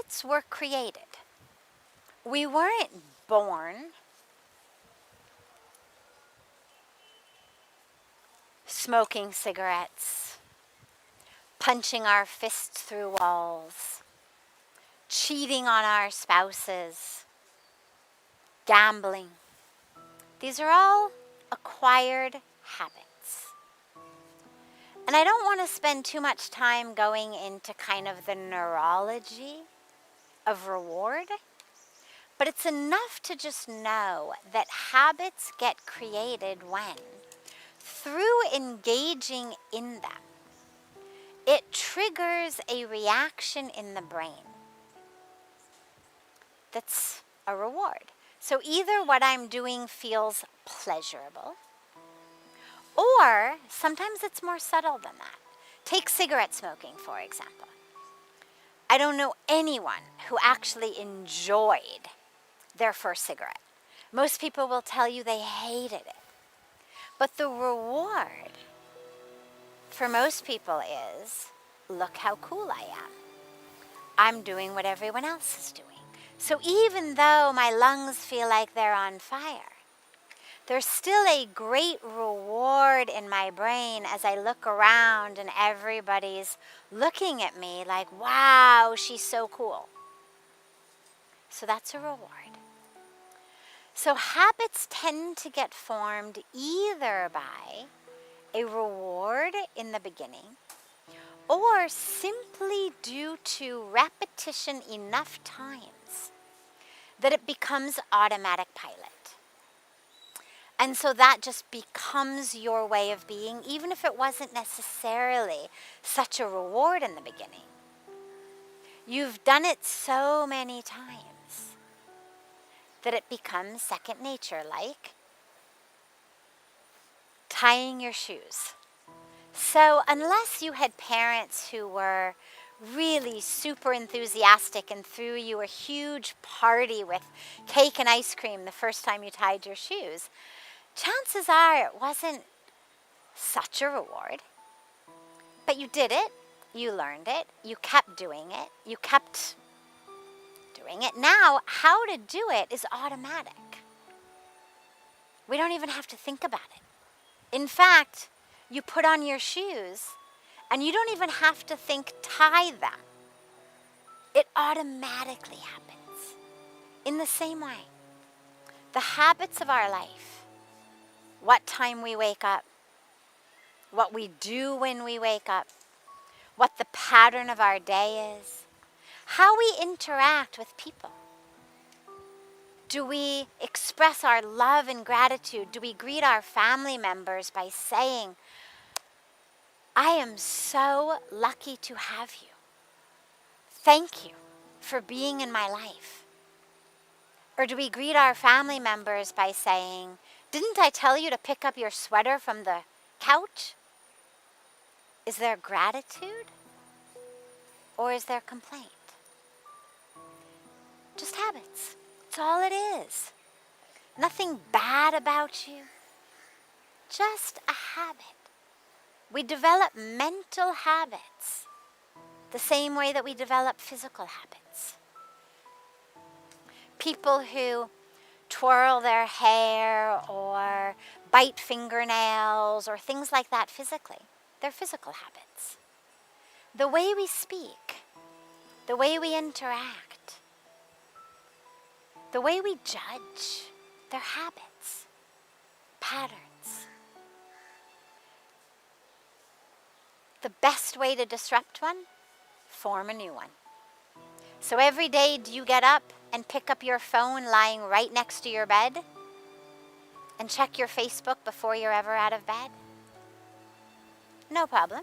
habits were created. We weren't born smoking cigarettes, punching our fists through walls, cheating on our spouses, gambling. These are all acquired habits. And I don't want to spend too much time going into kind of the neurology of reward, but it's enough to just know that habits get created when, through engaging in them, it triggers a reaction in the brain that's a reward. So either what I'm doing feels pleasurable, or sometimes it's more subtle than that. Take cigarette smoking, for example. I don't know anyone who actually enjoyed their first cigarette. Most people will tell you they hated it. But the reward for most people is, look how cool I am. I'm doing what everyone else is doing. So even though my lungs feel like they're on fire, there's still a great reward in my brain as I look around and everybody's looking at me like, wow, she's so cool. So that's a reward. So habits tend to get formed either by a reward in the beginning or simply due to repetition enough times that it becomes automatic pilot. And so that just becomes your way of being, even if it wasn't necessarily such a reward in the beginning. You've done it so many times that it becomes second nature, like tying your shoes. So unless you had parents who were really super enthusiastic and threw you a huge party with cake and ice cream the first time you tied your shoes, chances are it wasn't such a reward. But you did it, you learned it, you kept doing it, you kept doing it. Now, how to do it is automatic. We don't even have to think about it. In fact, you put on your shoes and you don't even have to think tie them. It automatically happens. In the same way, the habits of our life, what time we wake up, what we do when we wake up, what the pattern of our day is, how we interact with people. Do we express our love and gratitude? Do we greet our family members by saying, I am so lucky to have you. Thank you for being in my life. Or do we greet our family members by saying, didn't I tell you to pick up your sweater from the couch? Is there gratitude? Or is there complaint? Just habits. That's all it is. Nothing bad about you. Just a habit. We develop mental habits the same way that we develop physical habits. People who twirl their hair or bite fingernails or things like that physically, they're physical habits. The way we speak, the way we interact, the way we judge, they're habits, patterns. The best way to disrupt one, form a new one. So every day, do you get up and pick up your phone lying right next to your bed and check your Facebook before you're ever out of bed? No problem.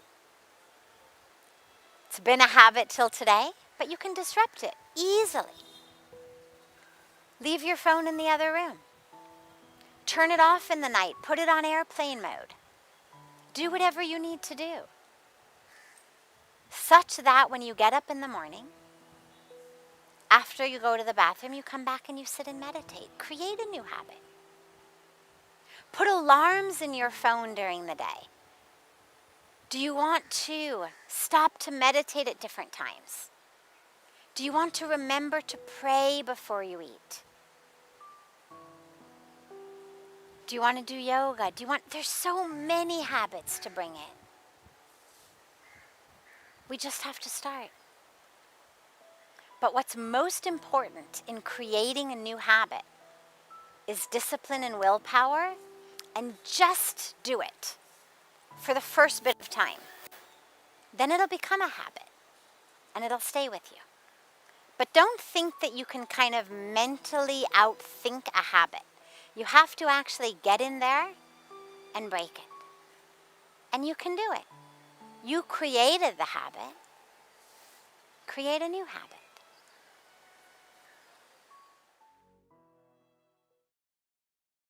It's been a habit till today, but you can disrupt it easily. Leave your phone in the other room. Turn it off in the night. Put it on airplane mode. Do whatever you need to do, such that when you get up in the morning, after you go to the bathroom, you come back and you sit and meditate. Create a new habit. Put alarms in your phone during the day. Do you want to stop to meditate at different times? Do you want to remember to pray before you eat? Do you want to do yoga? There's so many habits to bring in. We just have to start. But what's most important in creating a new habit is discipline and willpower, and just do it for the first bit of time. Then it'll become a habit, and it'll stay with you. But don't think that you can kind of mentally outthink a habit. You have to actually get in there and break it. And you can do it. You created the habit. Create a new habit.